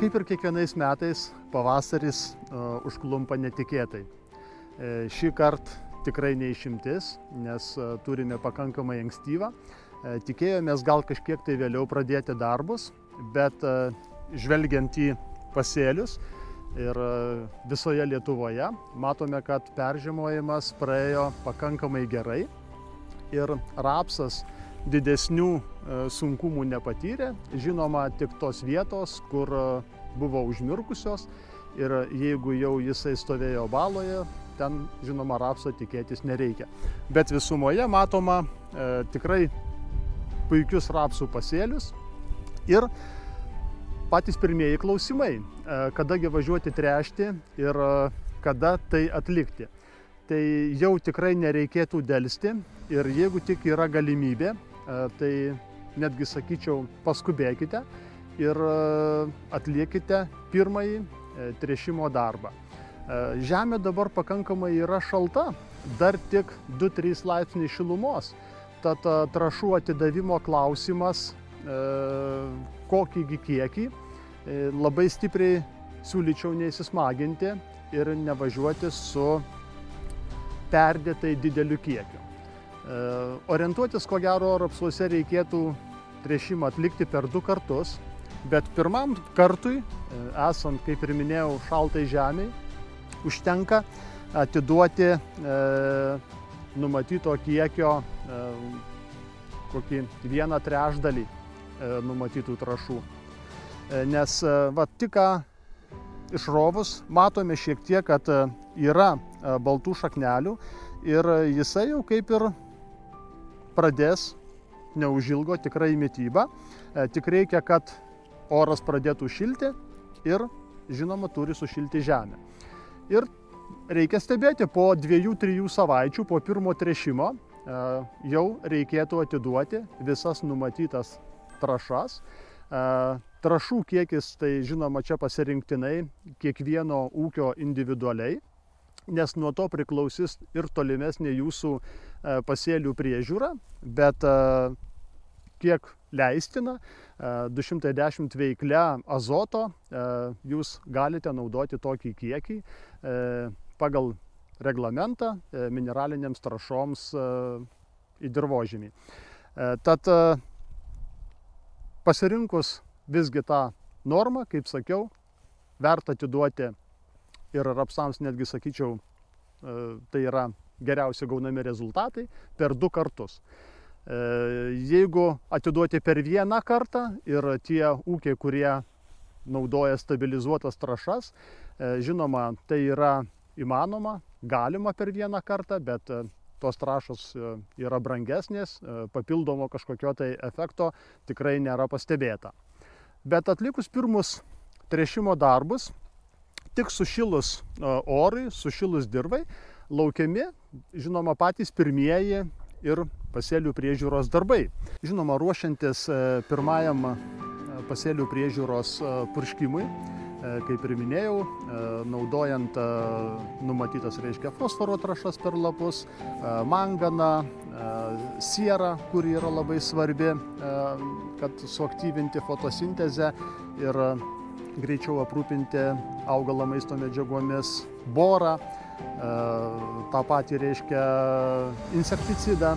Kaip ir kiekvienais metais, pavasaris užklumpa netikėtai. Šį kartą tikrai neišimtis, nes turime pakankamai ankstyvą. Tikėjomės gal kažkiek tai vėliau pradėti darbus, bet žvelgiant į pasėlius ir visoje Lietuvoje, matome, kad peržiemojimas praėjo pakankamai gerai ir rapsas didesnių sunkumų nepatyrė. Žinoma, tik tos vietos, kur buvo užmirkusios ir jeigu jau jisai stovėjo baloje, ten, žinoma, rapso tikėtis nereikia. Bet visumoje matoma tikrai puikius rapsų pasėlius ir patys pirmieji klausimai, kadagi važiuoti tręšti ir kada tai atlikti. Tai jau tikrai nereikėtų delsti ir jeigu tik yra galimybė, tai netgi sakyčiau, paskubėkite ir atliekite pirmąjį tręšimo darbą. Žemė dabar pakankamai yra šalta, dar tik 2-3 laipsniai šilumos, tad trąšų atidavimo klausimas, kokį kiekį, labai stipriai siūlyčiau neįsismaginti ir nevažiuoti su perdėtai dideliu kiekiu. Orientuotis, ko gero, rapsuose reikėtų tręšimą atlikti per 2 kartus, bet pirmam kartui, esant, kaip ir minėjau, šaltai žemiai, užtenka atiduoti numatyto kiekio kokį 1/3 numatytų trąšų. Nes tik ką išrovus matome šiek tiek, kad yra baltų šaknelių ir jisai jau kaip ir pradės neužilgo tikrai mitybą. Tik reikia, kad oras pradėtų šilti ir, žinoma, turi sušilti žemę. Ir reikia stebėti, po 2-3 savaičių, po pirmo tręšimo, jau reikėtų atiduoti visas numatytas trąšas. Trąšų kiekis, tai žinoma, čia pasirinktinai kiekvieno ūkio individualiai, nes nuo to priklausys ir tolimesnė jūsų pasėlių priežiūra, bet kiek leistina, 210 veiklia azoto jūs galite naudoti tokį kiekį pagal reglamentą mineralinėms trąšoms į dirvožemį. Tad pasirinkus visgi tą normą, kaip sakiau, verta atiduoti ir rapsams, netgi sakyčiau, tai yra geriausi gaunami rezultatai per 2 kartus. Jeigu atiduoti per 1 kartą ir tie ūkiai, kurie naudoja stabilizuotas trąšas, žinoma, tai yra įmanoma, galima per 1 kartą, bet tos trąšos yra brangesnės, papildomo kažkokio tai efekto tikrai nėra pastebėta. Bet atlikus pirmus tręšimo darbus, tik sušilus orui, sušilus dirvai, laukiami, žinoma, patys pirmieji ir pasėlių priežiūros darbai. Žinoma, ruošiantis pirmajam pasėlių priežiūros purškimui, kaip ir minėjau, naudojant numatytas, reiškia, fosforo trąšas per lapus, manganą, sierą, kuri yra labai svarbi, kad suaktyvinti fotosintezę ir greičiau aprūpinti augalą maisto medžiagomis, borą, tą patį, reiškia, insekticidą,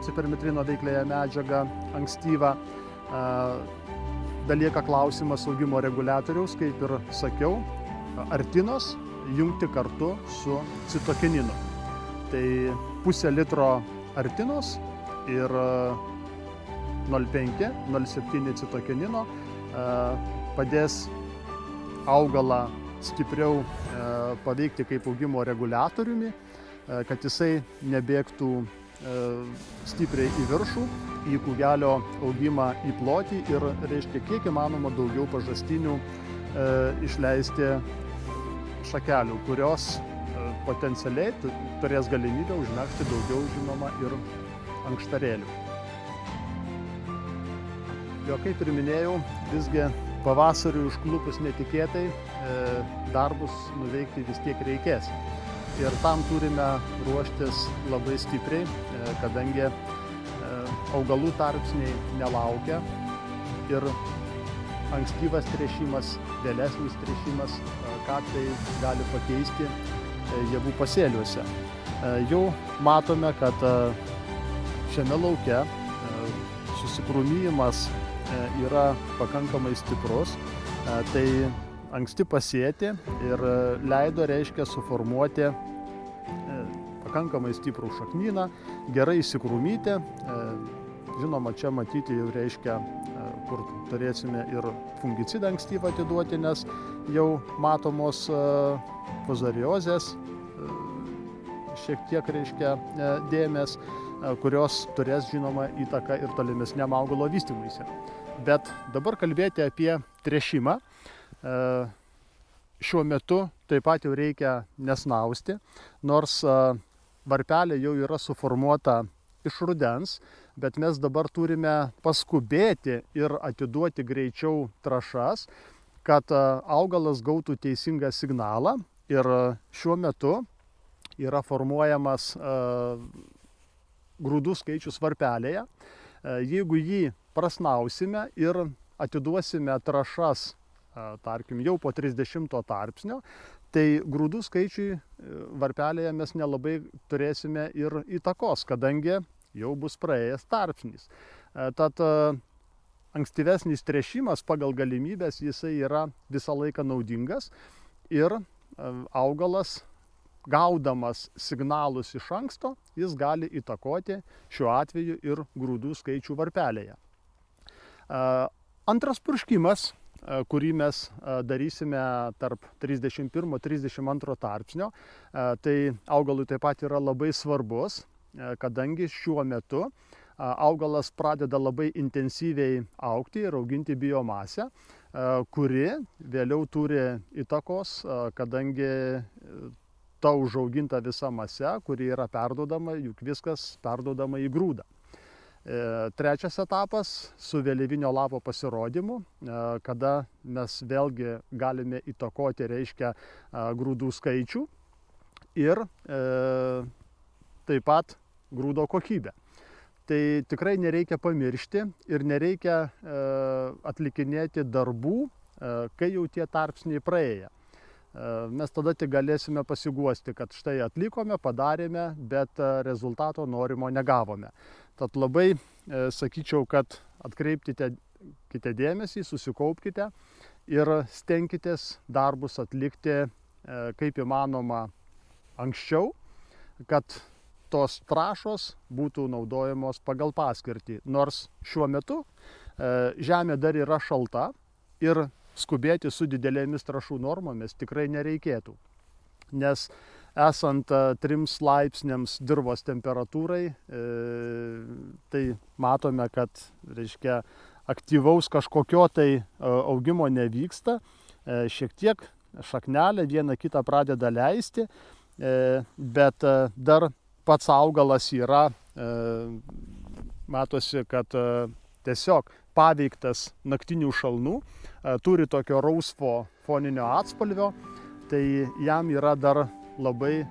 cipermetrino veikliąją medžiagą, ankstyvą. Belieka klausimas augimo reguliatoriaus, kaip ir sakiau, artinos jungti kartu su citokininu. Tai pusę litro artinos ir 0,5–0,7 citokinino padės augalą stipriau paveikti kaip augimo reguliatoriumi, kad jisai nebėgtų stipriai į viršų, į kūgelio augimą į plotį ir, reiškia, kiek įmanoma daugiau pažastinių išleisti šakelių, kurios potencialiai turės galimybę užmegzti daugiau, žinoma, ir ankštarėlių. Jo, kaip ir minėjau, visgi pavasariui užklupus netikėtai darbus nuveikti vis tiek reikės. Ir tam turime ruoštis labai stipriai, kadangi augalų tarpsniai nelaukia ir ankstyvas tręšimas, vėlesnis tręšimas, ką tai gali pakeisti javų pasėliuose. Jau matome, kad šiame lauke susikrūmijimas yra pakankamai stiprus, tai anksti pasėti ir leido, reiškia, suformuoti pakankamai stiprų šaknyną, gerai įsikrūmyti. Žinoma, čia matyti jau reiškia, kur turėsime ir fungicidą ankstyvą atiduoti, nes jau matomos fuzariozės, šiek tiek reiškia dėmės, kurios turės, žinoma, įtaką ir tolimesniam augalo vystymuisi. Bet dabar kalbėti apie tręšimą. Šiuo metu taip pat jau reikia nesnausti, nors varpelė jau yra suformuota iš rudens, bet mes dabar turime paskubėti ir atiduoti greičiau trąšas, kad augalas gautų teisingą signalą. Ir šiuo metu yra formuojamas grūdų skaičius varpelėje. Jeigu jį prasnausime ir atiduosime trąšas, tarkim, jau po 30 tarpsnio, tai grūdų skaičiui varpelėje mes nelabai turėsime ir įtakos, kadangi jau bus praėjęs tarpsnis. Tad ankstyvesnis tręšimas pagal galimybės jisai yra visą laiką naudingas ir augalas, gaudamas signalus iš anksto, jis gali įtakoti šiuo atveju ir grūdų skaičių varpelėje. Antras purškimas, kurį mes darysime tarp 31-32 tarpsnio, tai augalui taip pat yra labai svarbus, kadangi šiuo metu augalas pradeda labai intensyviai augti ir auginti biomasę, kuri vėliau turi įtakos, kadangi ta užauginta visa mase, kuri yra perduodama, juk viskas perduodama į grūdą. Trečias etapas su vėlyvinio lapo pasirodymu, kada mes vėlgi galime įtakoti, reiškia, grūdų skaičių ir taip pat grūdo kokybę. Tai tikrai nereikia pamiršti ir nereikia atlikinėti darbų, kai jau tie tarpsniai praėję. Mes tada tik galėsime pasiguosti, kad štai atlikome, padarėme, bet rezultato norimo negavome. Tad labai sakyčiau, kad atkreipkite dėmesį, susikaupkite ir stenkitės darbus atlikti kaip įmanoma anksčiau, kad tos trąšos būtų naudojamos pagal paskirtį. Nors šiuo metu žemė dar yra šalta ir skubėti su didelėmis trąšų normomis tikrai nereikėtų. Nes esant 3 laipsniams dirvos temperatūrai, tai matome, kad, reiškia, aktyvaus kažkokio tai augimo nevyksta. Šiek tiek šaknelė vieną kitą pradeda leisti, bet dar pats augalas yra, matosi, kad tiesiog paveiktas naktinių šalnų, turi tokio rausvo foninio atspalvio, tai jam yra dar labai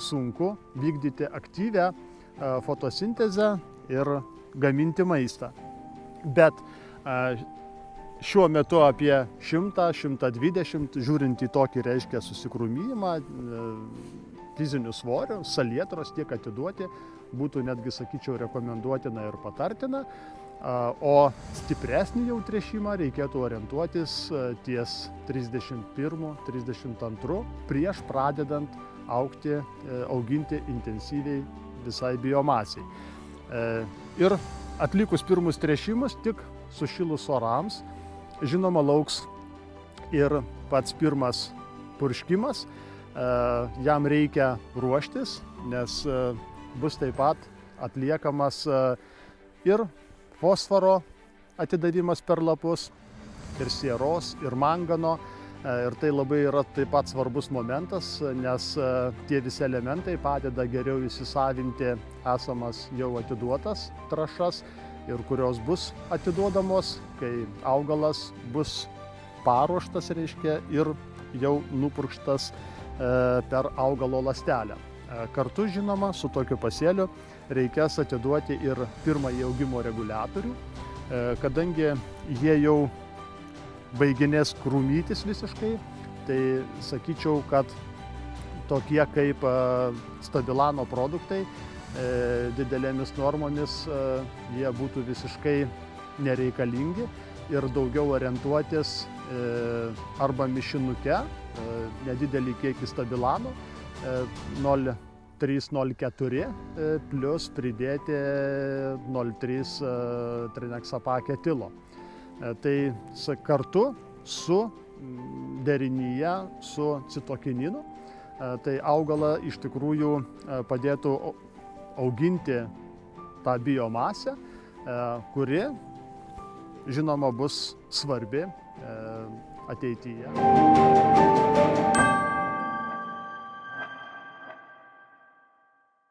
sunku vykdyti aktyvią fotosintezę ir gaminti maistą. Bet šiuo metu apie 100-120, žiūrint į tokį, reiškia, susikrūmijimą, fizinių svorių, salietros tiek atiduoti, būtų netgi, sakyčiau, rekomenduotina ir patartina. O stipresnį jau tręšimą reikėtų orientuotis ties 31-32 prieš pradedant auginti intensyviai visai biomasiai. Ir atlikus pirmus tręšimus, tik sušilus orams, žinoma, lauks ir pats pirmas purškimas. Jam reikia ruoštis, nes bus taip pat atliekamas ir fosforo atidavimas per lapus, ir sieros, ir mangano. Ir tai labai yra taip pat svarbus momentas, nes tie visi elementai padeda geriau įsisavinti esamas jau atiduotas trąšas ir kurios bus atiduodamos, kai augalas bus paruoštas, reiškia, ir jau nupurkštas per augalo ląstelę. Kartu, žinoma, su tokiu pasėliu reikės atiduoti ir pirmąjį augimo reguliatorių, kadangi jie jau baiginės krūmytis visiškai, tai sakyčiau, kad tokie kaip stabilano produktai didelėmis normomis jie būtų visiškai nereikalingi ir daugiau orientuotis arba mišinuke, nedidelį kiekį stabilano 0,3-0,4 plus pridėti 0,3 trineksapak etilo. Tai kartu su derinyje su citokininu, tai augalą iš tikrųjų padėtų auginti tą biomasę, kuri, žinoma, bus svarbi ateityje.